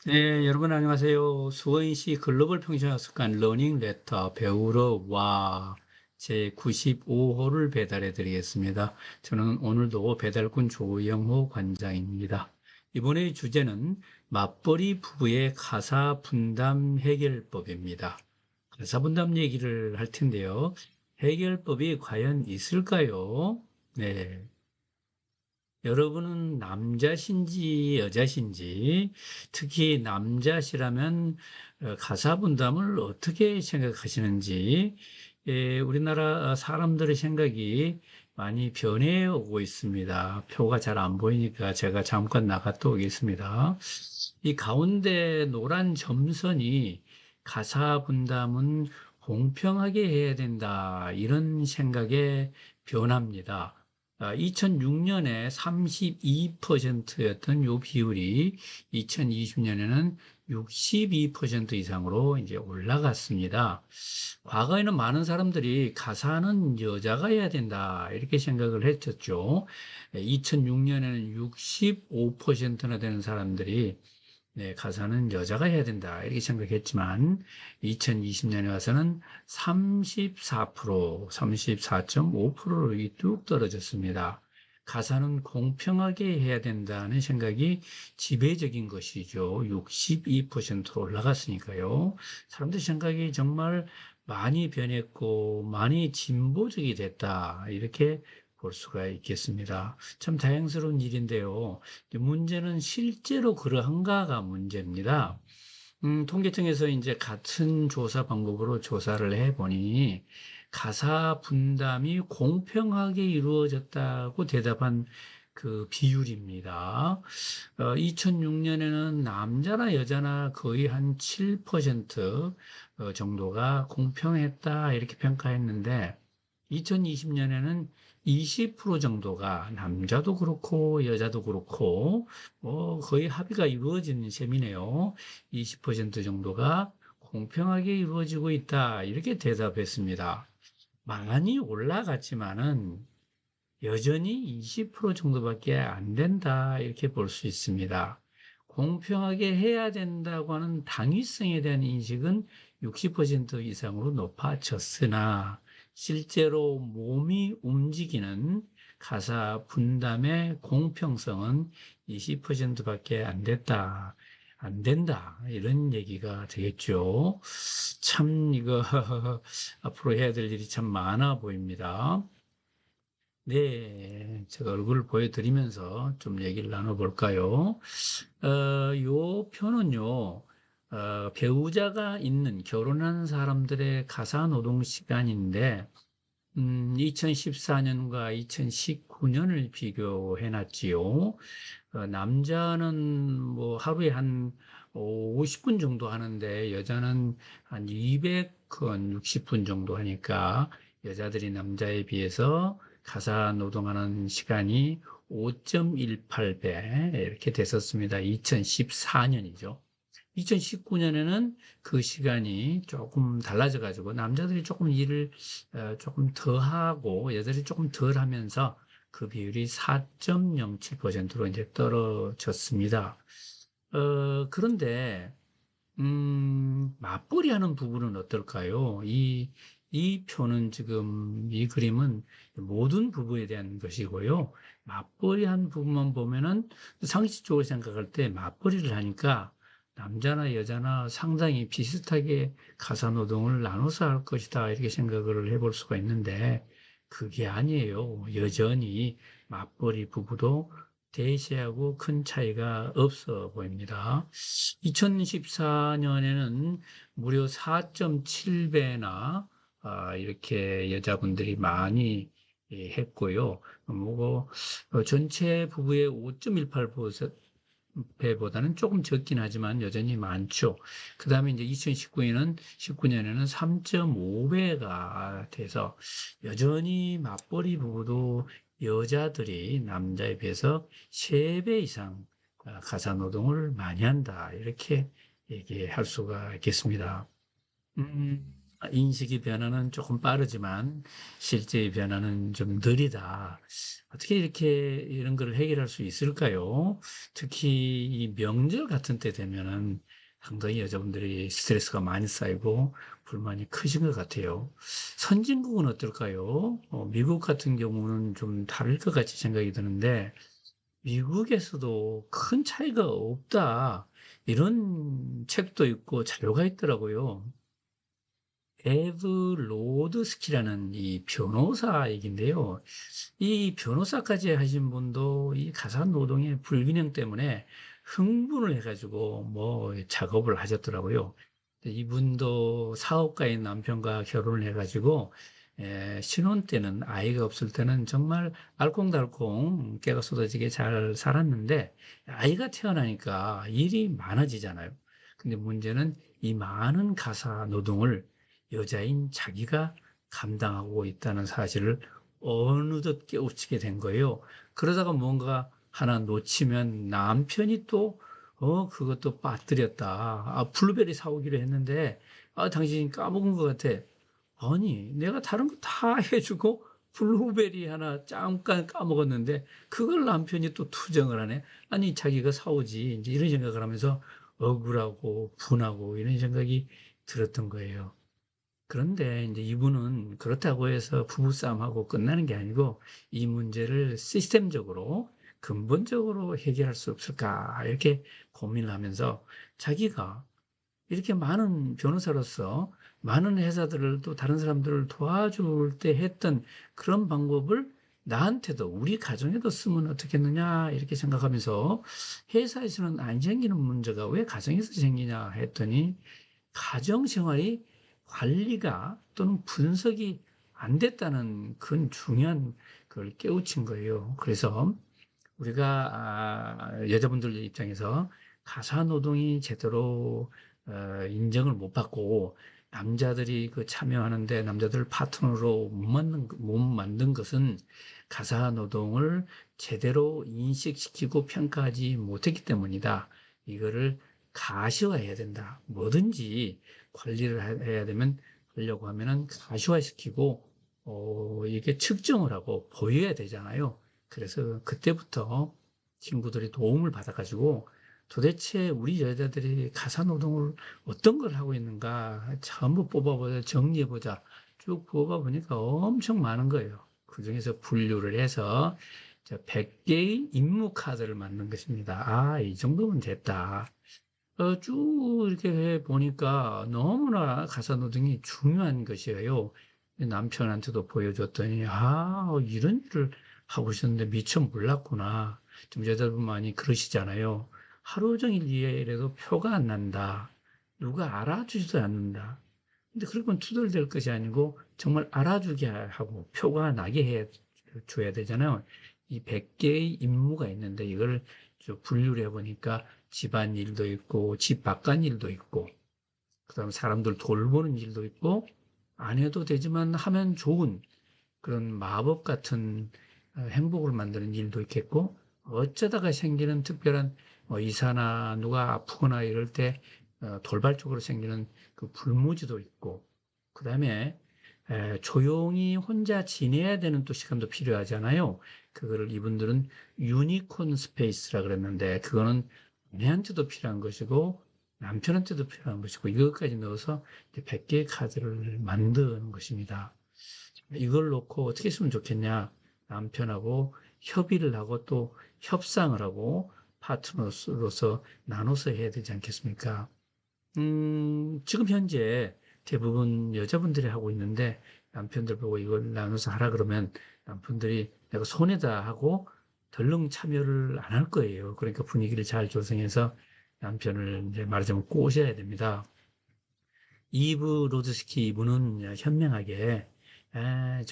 네, 여러분 안녕하세요. 수원시 글로벌 평생학습관 러닝 레터 배우러 와 제 95호를 배달해 드리겠습니다. 저는 오늘도 배달군 조영호 관장입니다. 이번의 주제는 맞벌이 부부의 가사 분담 해결법입니다. 가사 분담 얘기를 할 텐데요. 해결법이 과연 있을까요? 네. 여러분은 남자신지 여자신지, 특히 남자시라면 가사 분담을 어떻게 생각하시는지, 우리나라 사람들의 생각이 많이 변해 오고 있습니다. 표가 잘 안 보이니까 제가 잠깐 나갔다 오겠습니다. 이 가운데 노란 점선이 가사 분담은 공평하게 해야 된다, 이런 생각에 변합니다. 2006년에 32%였던 요 비율이 2020년에는 62% 이상으로 이제 올라갔습니다. 과거에는 많은 사람들이 가사는 여자가 해야 된다, 이렇게 생각을 했었죠. 2006년에는 65%나 되는 사람들이 네, 가사는 여자가 해야 된다, 이렇게 생각했지만 2020년에 와서는 34.5%로 뚝 떨어졌습니다. 가사는 공평하게 해야 된다는 생각이 지배적인 것이죠. 62%로 올라갔으니까요. 사람들 생각이 정말 많이 변했고 많이 진보적이 됐다, 이렇게 볼 수가 있겠습니다. 참 다행스러운 일인데요. 문제는 실제로 그러한가가 문제입니다. 통계청에서 이제 같은 조사 방법으로 조사를 해보니 가사 분담이 공평하게 이루어졌다고 대답한 그 비율입니다. 2006년에는 남자나 여자나 거의 한 7% 정도가 공평했다, 이렇게 평가했는데 2020년에는 20% 정도가, 남자도 그렇고 여자도 그렇고 거의 합의가 이루어지는 셈이네요. 20% 정도가 공평하게 이루어지고 있다, 이렇게 대답했습니다. 많이 올라갔지만은 여전히 20% 정도밖에 안 된다, 이렇게 볼 수 있습니다. 공평하게 해야 된다고 하는 당위성에 대한 인식은 60% 이상으로 높아졌으나 실제로 몸이 움직이는 가사 분담의 공평성은 20%밖에 안 됐다, 안 된다, 이런 얘기가 되겠죠. 참 이거 앞으로 해야 될 일이 참 많아 보입니다. 네, 제가 얼굴을 보여드리면서 좀 얘기를 나눠볼까요? 요 표는요, 배우자가 있는 결혼한 사람들의 가사 노동 시간인데, 2014년과 2019년을 비교해 놨지요. 남자는 뭐 하루에 한 50분 정도 하는데, 여자는 한 260분 정도 하니까, 여자들이 남자에 비해서 가사 노동하는 시간이 5.18배 이렇게 됐었습니다. 2014년이죠. 2019년에는 그 시간이 조금 달라져 가지고 남자들이 조금 일을 조금 더 하고 여자들이 조금 덜 하면서 그 비율이 4.07%로 이제 떨어졌습니다. 그런데 맞벌이 하는 부분은 어떨까요? 이 표는 지금, 이 그림은 모든 부부에 대한 것이고요. 맞벌이 한 부분만 보면은 상식적으로 생각할 때 맞벌이를 하니까 남자나 여자나 상당히 비슷하게 가사 노동을 나눠서 할 것이다, 이렇게 생각을 해볼 수가 있는데 그게 아니에요. 여전히 맞벌이 부부도 대시하고 큰 차이가 없어 보입니다. 2014년에는 무려 4.7배나 이렇게 여자분들이 많이 했고요. 뭐 전체 부부의 5.18배보다는 조금 적긴 하지만 여전히 많죠. 그 다음에 이제 2019년에는 3.5배가 돼서 여전히 맞벌이 부부도 여자들이 남자에 비해서 3배 이상 가사 노동을 많이 한다, 이렇게 얘기할 수가 있겠습니다. 음, 인식의 변화는 조금 빠르지만 실제의 변화는 좀 느리다. 어떻게 이렇게 이런 걸 해결할 수 있을까요? 특히 이 명절 같은 때 되면은 상당히 여자분들이 스트레스가 많이 쌓이고 불만이 크신 것 같아요. 선진국은 어떨까요? 미국 같은 경우는 좀 다를 것 같이 생각이 드는데 미국에서도 큰 차이가 없다. 이런 책도 있고 자료가 있더라고요. 에브 로드스키라는 이 변호사 얘긴데요. 이 변호사까지 하신 분도 이 가사 노동의 불균형 때문에 흥분을 해가지고 뭐 작업을 하셨더라고요. 이분도 사업가인 남편과 결혼을 해가지고 신혼 때는 아이가 없을 때는 정말 알콩달콩 깨가 쏟아지게 잘 살았는데 아이가 태어나니까 일이 많아지잖아요. 근데 문제는 이 많은 가사 노동을 여자인 자기가 감당하고 있다는 사실을 어느덧 깨우치게 된 거예요. 그러다가 뭔가 하나 놓치면 남편이 또, 그것도 빠뜨렸다. 블루베리 사오기로 했는데, 당신이 까먹은 것 같아. 아니, 내가 다른 거 다 해주고, 블루베리 하나 잠깐 까먹었는데, 그걸 남편이 또 투정을 하네. 아니, 자기가 사오지. 이제 이런 생각을 하면서 억울하고 분하고 이런 생각이 들었던 거예요. 그런데 이제 이분은 그렇다고 해서 부부싸움하고 끝나는 게 아니고 이 문제를 시스템적으로 근본적으로 해결할 수 없을까 이렇게 고민을 하면서 자기가 이렇게 많은 변호사로서 많은 회사들을 또 다른 사람들을 도와줄 때 했던 그런 방법을 나한테도 우리 가정에도 쓰면 어떻겠느냐 이렇게 생각하면서 회사에서는 안 생기는 문제가 왜 가정에서 생기냐 했더니 가정 생활이 관리가 또는 분석이 안 됐다는 그런 중요한 걸 깨우친 거예요. 그래서 우리가 여자분들 입장에서 가사 노동이 제대로 인정을 못 받고 남자들이 그 참여하는데 남자들 파트너로 못 만든 것은 가사 노동을 제대로 인식시키고 평가하지 못했기 때문이다. 이거를 가시화해야 된다. 뭐든지 관리를 해야 되면 하려고 하면은 가시화시키고 이게 측정을 하고 보여야 되잖아요. 그래서 그때부터 친구들이 도움을 받아가지고 도대체 우리 여자들이 가사 노동을 어떤 걸 하고 있는가 전부 뽑아보자, 정리해보자. 쭉 뽑아보니까 엄청 많은 거예요. 그 중에서 분류를 해서 100개의 임무 카드를 만든 것입니다. 이 정도면 됐다. 쭉 이렇게 해 보니까 너무나 가사 노동이 중요한 것이에요. 남편한테도 보여줬더니, 이런 일을 하고 있었는데 미처 몰랐구나. 좀 여자분 많이 그러시잖아요. 하루 종일 일해도 표가 안 난다. 누가 알아주지도 않는다. 근데 그러면 투덜댈 것이 아니고 정말 알아주게 하고 표가 나게 해 줘야 되잖아요. 이 100개의 임무가 있는데 이걸 분류를 해보니까 집안 일도 있고 집 바깥 일도 있고 그다음에 사람들 돌보는 일도 있고 안 해도 되지만 하면 좋은 그런 마법 같은 행복을 만드는 일도 있겠고 어쩌다가 생기는 특별한 이사나 누가 아프거나 이럴 때 돌발적으로 생기는 그 불무지도 있고 그다음에 조용히 혼자 지내야 되는 또 시간도 필요하잖아요. 그거를 이분들은 유니콘 스페이스라 그랬는데 그거는 아내한테도 필요한 것이고 남편한테도 필요한 것이고 이것까지 넣어서 100개의 카드를 만드는 것입니다. 이걸 놓고 어떻게 했으면 좋겠냐. 남편하고 협의를 하고 또 협상을 하고 파트너로서 나눠서 해야 되지 않겠습니까? 지금 현재 대부분 여자분들이 하고 있는데 남편들 보고 이걸 나눠서 하라 그러면 남편들이 내가 손해다 하고 덜렁 참여를 안 할 거예요. 그러니까 분위기를 잘 조성해서 남편을 이제 말하자면 꼬셔야 됩니다. 이브 로드스키 이분은 현명하게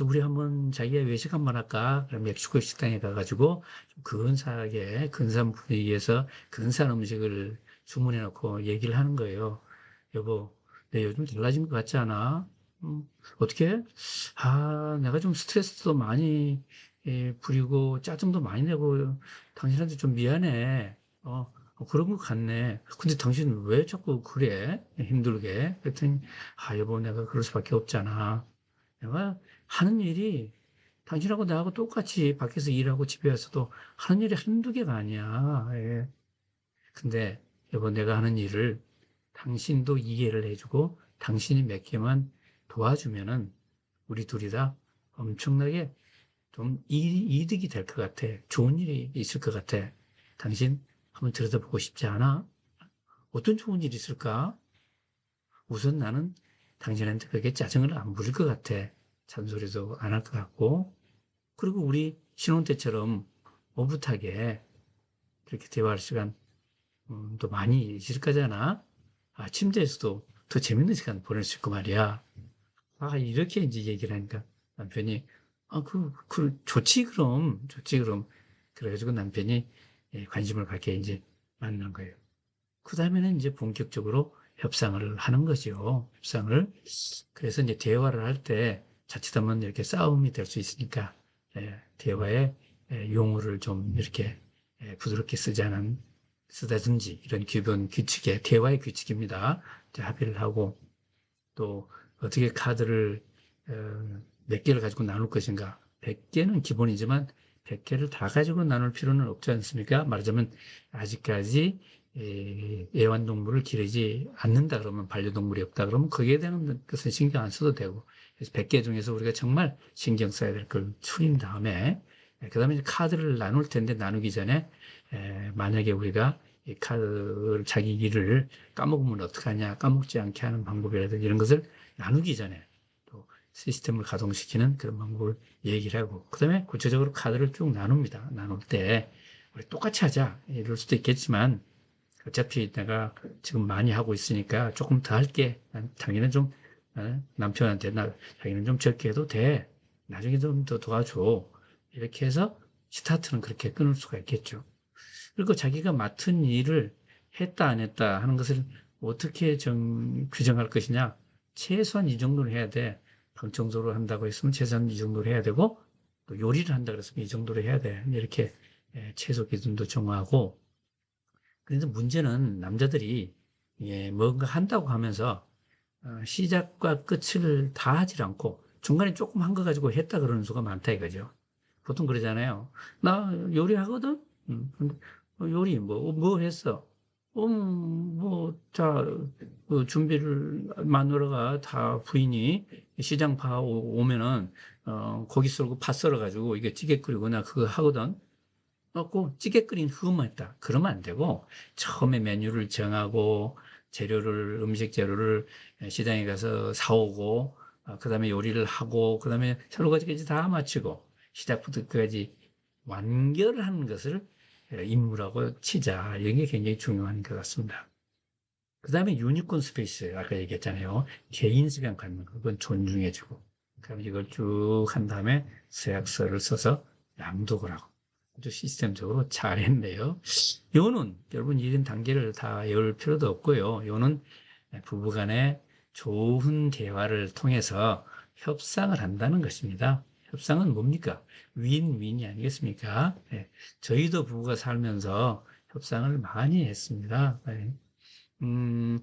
우리 한번 자기가 외식 한번 할까? 그럼 멕시코 식당에 가가지고 좀 근사하게 근사한 분위기에서 근사한 음식을 주문해 놓고 얘기를 하는 거예요. 여보, 내 요즘 달라진 것 같지 않아? 어떻게? 내가 좀 스트레스도 많이 부리고 짜증도 많이 내고 당신한테 좀 미안해. 그런 것 같네. 근데 당신 왜 자꾸 그래? 힘들게. 그랬더니, 여보, 내가 그럴 수밖에 없잖아. 내가 하는 일이 당신하고 나하고 똑같이 밖에서 일하고 집에 와서도 하는 일이 한두 개가 아니야. 예. 근데 여보, 내가 하는 일을 당신도 이해를 해주고 당신이 몇 개만 도와주면은 우리 둘이 다 엄청나게 좀 이득이 될 것 같아. 좋은 일이 있을 것 같아. 당신 한번 들여다보고 싶지 않아? 어떤 좋은 일이 있을까? 우선 나는 당신한테 그렇게 짜증을 안 부릴 것 같아. 잔소리도 안 할 것 같고. 그리고 우리 신혼 때처럼 오붓하게 그렇게 대화할 시간 또 많이 있을 거잖아. 침대에서도 더 재밌는 시간 보낼 수 있고 말이야. 이렇게 이제 얘기를 하니까 남편이, 좋지, 그럼. 좋지, 그럼. 그래가지고 남편이 관심을 갖게 이제 만난 거예요. 그 다음에는 이제 본격적으로 협상을 하는 거죠. 협상을. 그래서 이제 대화를 할 때 자칫하면 이렇게 싸움이 될 수 있으니까, 대화에 용어를 좀 이렇게 부드럽게 쓰다든지 이런 기본 규칙에, 대화의 규칙입니다. 이제 합의를 하고, 또 어떻게 카드를 몇 개를 가지고 나눌 것인가. 100개는 기본이지만 100개를 다 가지고 나눌 필요는 없지 않습니까? 말하자면 아직까지 애완동물을 기르지 않는다 그러면, 반려동물이 없다 그러면 거기에 대한 것은 신경 안 써도 되고, 그래서 100개 중에서 우리가 정말 신경 써야 될 걸 추린 다음에, 그 다음에 카드를 나눌 텐데, 나누기 전에 만약에 우리가 이 카드를, 자기 일을 까먹으면 어떡하냐, 까먹지 않게 하는 방법이라든지 이런 것을 나누기 전에 또 시스템을 가동시키는 그런 방법을 얘기를 하고, 그 다음에 구체적으로 카드를 쭉 나눕니다. 나눌 때 우리 똑같이 하자 이럴 수도 있겠지만, 어차피 내가 지금 많이 하고 있으니까 조금 더 할게. 자기는 좀, 남편한테 자기는 좀 적게 해도 돼. 나중에 좀 더 도와줘. 이렇게 해서 스타트는 그렇게 끊을 수가 있겠죠. 그리고 자기가 맡은 일을 했다 안 했다 하는 것을 어떻게 규정할 것이냐. 최소한 이 정도는 해야 돼. 방 청소를 한다고 했으면 최소한 이 정도를 해야 되고, 또 요리를 한다 그랬으면 이 정도를 해야 돼. 이렇게 최소 기준도 정하고. 그래서 문제는 남자들이 뭔가 한다고 하면서 시작과 끝을 다 하질 않고 중간에 조금 한 거 가지고 했다 그러는 수가 많다 이거죠. 보통 그러잖아요. 나 요리하거든? 근데 요리 뭐 했어? 자, 준비를 마누라가 다 부인이 시장 봐 오면은, 고기 썰고 파 썰어가지고 이게 찌개 끓이고 나 그거 하거든? 꼭 찌개 끓인 후만 했다. 그러면 안 되고, 처음에 메뉴를 정하고, 음식 재료를 시장에 가서 사오고, 그 다음에 요리를 하고, 그 다음에 설거지까지 다 마치고, 시작부터 끝까지 완결하는 것을 임무라고 치자. 이런 게 굉장히 중요한 것 같습니다. 그 다음에 유니콘 스페이스, 아까 얘기했잖아요. 개인 시간 갖는 거, 그건 존중해주고. 그럼 이걸 쭉 한 다음에 서약서를 써서 낭독을 하고. 아주 시스템적으로 잘했네요. 요는 여러분 이런 단계를 다 외울 필요도 없고요. 요는 부부간의 좋은 대화를 통해서 협상을 한다는 것입니다. 협상은 뭡니까? 윈윈이 아니겠습니까? 저희도 부부가 살면서 협상을 많이 했습니다. 음,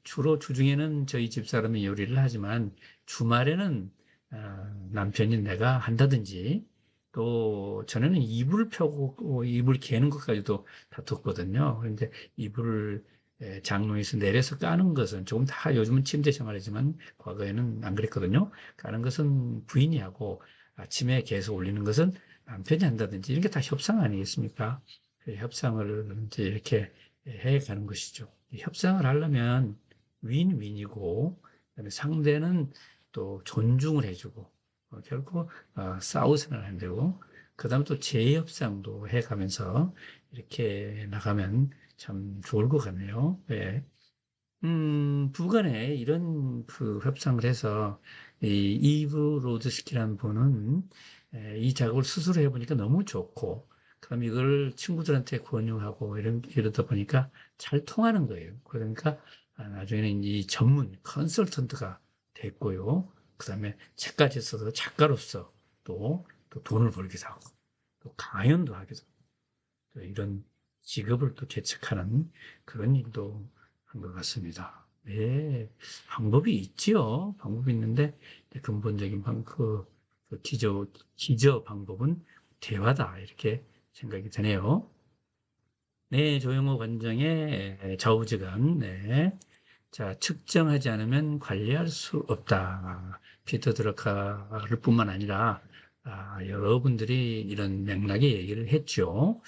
주로 주중에는 저희 집사람이 요리를 하지만 주말에는 남편인 내가 한다든지, 또 전에는 이불을 펴고 이불 개는 것까지도 다퉜거든요. 그런데 이불을 장롱에서 내려서 까는 것은 조금 다 요즘은 침대 생활이지만 과거에는 안 그랬거든요. 까는 것은 부인이 하고 아침에 개서 올리는 것은 남편이 한다든지, 이런 게 다 협상 아니겠습니까? 그 협상을 이제 이렇게 해 가는 것이죠. 협상을 하려면 윈윈이고, 그다음에 상대는 또 존중을 해주고, 결국 싸우서는 안 되고, 그다음에 또 재협상도 해가면서 이렇게 나가면 참 좋을 것 같네요. 예. 부간에 이런 그 협상을 해서 이 이브 로드스키라는 분은 이 작업을 스스로 해보니까 너무 좋고, 그럼 이걸 친구들한테 권유하고 이러다 보니까 잘 통하는 거예요. 그러니까 나중에는 이 전문 컨설턴트가 됐고요. 그 다음에 책까지 써서 작가로서 또 돈을 벌기도 하고, 또 강연도 하기도 하고, 또 이런 직업을 또 개척하는 그런 일도 한 것 같습니다. 네, 방법이 있지요. 방법이 있는데 근본적인 기저 방법은 대화다 이렇게 생각이 드네요. 네, 조영호 관장의 좌우지간. 네. 자, 측정하지 않으면 관리할 수 없다. 피터 드러커를 뿐만 아니라 여러분들이 이런 맥락의 얘기를 했죠.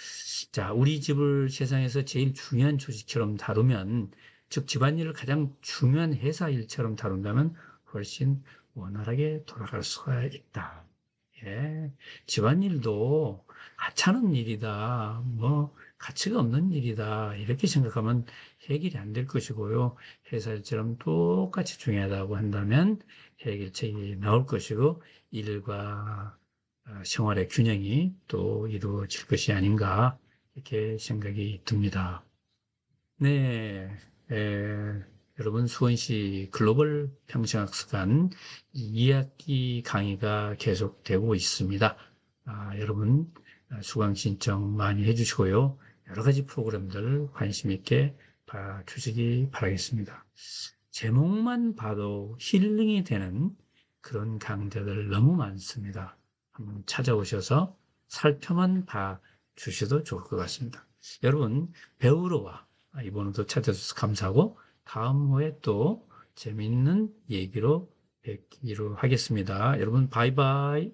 자, 우리 집을 세상에서 제일 중요한 조직처럼 다루면, 즉 집안일을 가장 중요한 회사 일처럼 다룬다면 훨씬 원활하게 돌아갈 수가 있다. 예, 집안일도 하찮은 일이다. 뭐 가치가 없는 일이다. 이렇게 생각하면 해결이 안 될 것이고요. 회사 일처럼 똑같이 중요하다고 한다면 해결책이 나올 것이고 일과 생활의 균형이 또 이루어질 것이 아닌가 이렇게 생각이 듭니다. 네, 여러분 수원시 글로벌 평생학습관 2학기 강의가 계속되고 있습니다. 여러분 수강 신청 많이 해주시고요. 여러 가지 프로그램들 관심 있게 봐주시기 바라겠습니다. 제목만 봐도 힐링이 되는 그런 강좌들 너무 많습니다. 한번 찾아오셔서 살펴만 봐주셔도 좋을 것 같습니다. 여러분 배우러 와. 이번에도 찾아주셔서 감사하고 다음 후에 또 재밌는 얘기로 뵙기로 하겠습니다. 여러분 바이바이.